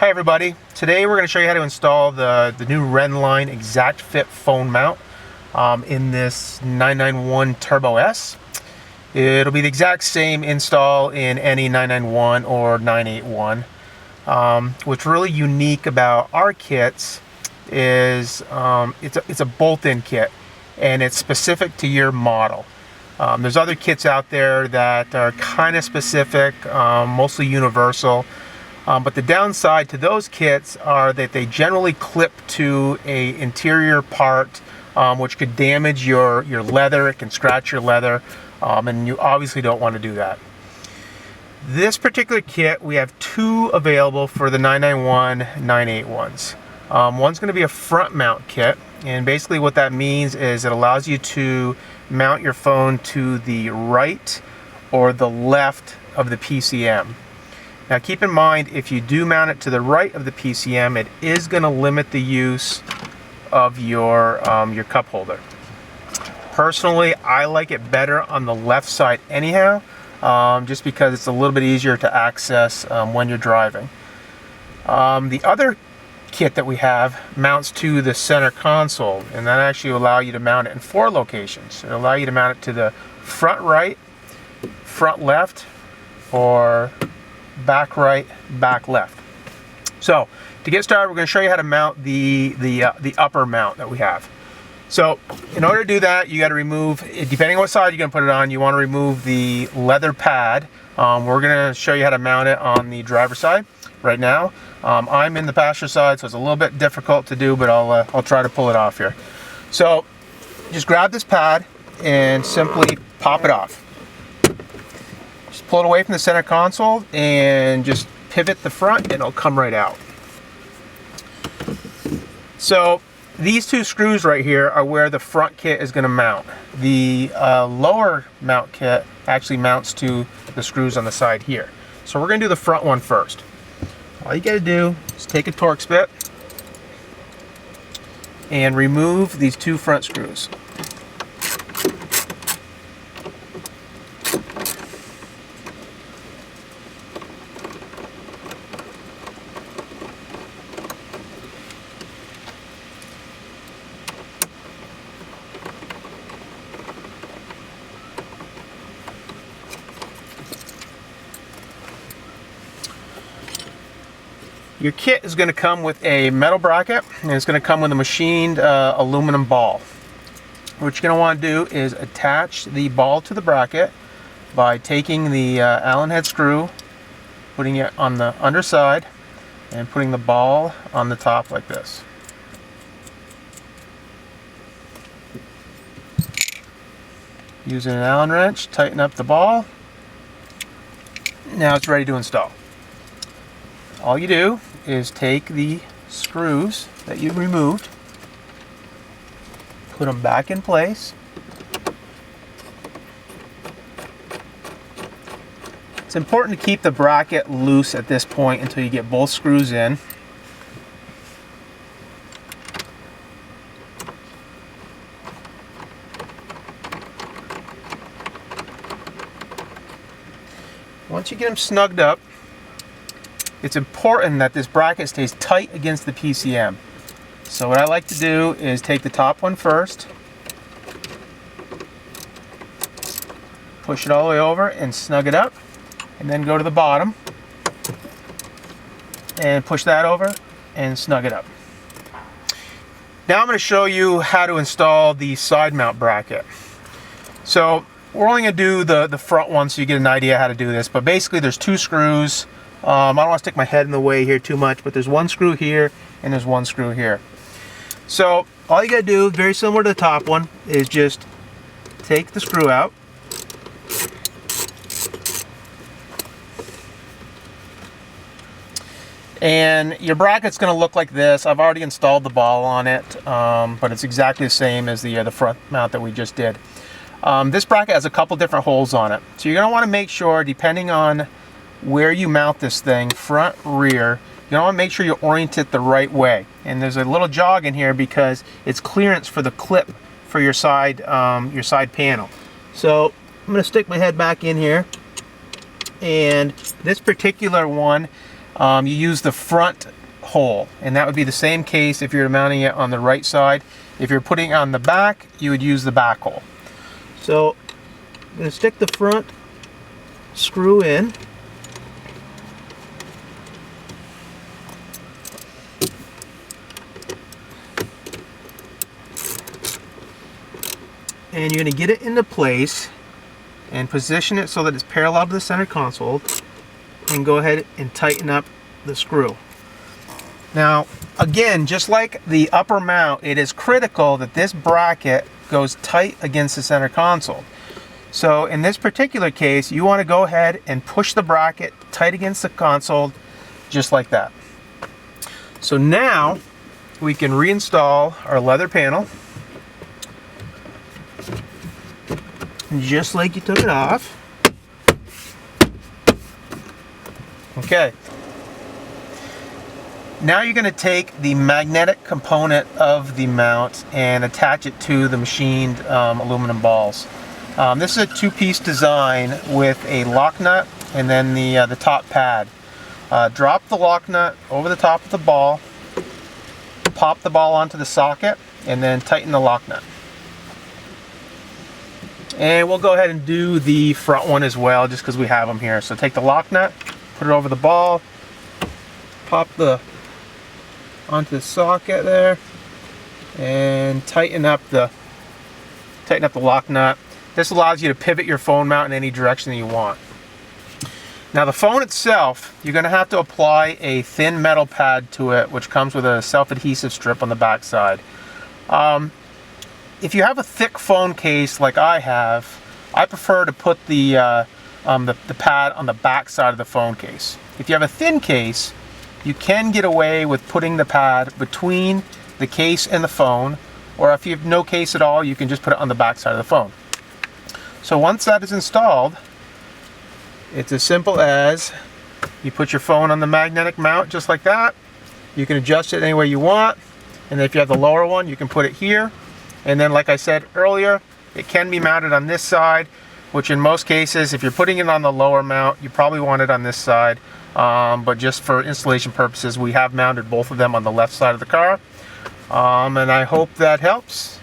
Hi everybody, today we're going to show you how to install the new Rennline ExactFit phone mount in this 991 Turbo S. It'll be the exact same install in any 991 or 981. What's really unique about our kits is it's a bolt-in kit and it's specific to your model. There's other kits out there that are kind of specific, mostly universal. But the downside to those kits are that they generally clip to a interior part, which could damage your leather. It can scratch your leather, and you obviously don't want to do that. This particular kit, we have two available for the 991, 981s. One's going to be a front mount kit, and basically what that means is it allows you to mount your phone to the right or the left of the PCM. Now keep in mind, if you do mount it to the right of the PCM, it is going to limit the use of your cup holder. Personally, I like it better on the left side anyhow, just because it's a little bit easier to access when you're driving. The other kit that we have mounts to the center console, and that actually will allow you to mount it in 4 locations. It'll allow you to mount it to the front right, front left, or back right, back left. So to get started, we're going to show you how to mount the upper mount that we have. So in order to do that, you got to remove, depending on what side you're going to put it on, you want to remove the leather pad. We're going to show you how to mount it on the driver's side right now. I'm in the passenger side, so it's a little bit difficult to do, but I'll try to pull it off here. So just grab this pad and simply pop it off. Just pull it away from the center console and just pivot the front and it'll come right out. So these 2 screws right here are where the front kit is going to mount. The lower mount kit actually mounts to the screws on the side here. So we're going to do the front one first. All you got to do is take a Torx bit and remove these 2 front screws. Your kit is going to come with a metal bracket, and it's going to come with a machined aluminum ball. What you're going to want to do is attach the ball to the bracket by taking the Allen head screw, putting it on the underside, and putting the ball on the top like this. Using an Allen wrench, tighten up the ball. Now it's ready to install. All you do is take the screws that you've removed, put them back in place. It's important to keep the bracket loose at this point until you get both screws in. Once you get them snugged up, it's important that this bracket stays tight against the PCM. So what I like to do is take the top one first, push it all the way over and snug it up, and then go to the bottom and push that over and snug it up. Now I'm going to show you how to install the side mount bracket. So we're only going to do the front one so you get an idea how to do this, but basically there's 2 screws. I don't want to stick my head in the way here too much, but there's 1 screw here and there's 1 screw here. So all you got to do, very similar to the top one, is just take the screw out. And your bracket's going to look like this. I've already installed the ball on it, but it's exactly the same as the front mount that we just did. This bracket has a couple different holes on it. So you're going to want to make sure, depending on where you mount this thing, front, rear, you want to make sure you orient it the right way. And there's a little jog in here because it's clearance for the clip for your side panel. So I'm going to stick my head back in here, and this particular one, you use the front hole, and that would be the same case if you're mounting it on the right side. If you're putting it on the back, you would use the back hole. So I'm going to stick the front screw in. And you're going to get it into place and position it so that it's parallel to the center console, and go ahead and tighten up the screw. Now again, just like the upper mount, it is critical that this bracket goes tight against the center console. So in this particular case, you want to go ahead and push the bracket tight against the console, just like that. So now we can reinstall our leather panel, just like you took it off. Okay. Now you're going to take the magnetic component of the mount and attach it to the machined aluminum balls. This is a two-piece design with a lock nut and then the top pad. Drop the lock nut over the top of the ball, pop the ball onto the socket, and then tighten the lock nut. And we'll go ahead and do the front one as well, just because we have them here. So take the lock nut, put it over the ball, pop the onto the socket there, and tighten up the lock nut. This allows you to pivot your phone mount in any direction that you want. Now the phone itself, you're going to have to apply a thin metal pad to it, which comes with a self-adhesive strip on the back side. If you have a thick phone case like I have, I prefer to put the pad on the back side of the phone case. If you have a thin case, you can get away with putting the pad between the case and the phone, or if you have no case at all, you can just put it on the back side of the phone. So once that is installed, it's as simple as you put your phone on the magnetic mount just like that. You can adjust it any way you want, and if you have the lower one, you can put it here. And then, like I said earlier, it can be mounted on this side, which in most cases, if you're putting it on the lower mount, you probably want it on this side. But just for installation purposes, we have mounted both of them on the left side of the car. And I hope that helps.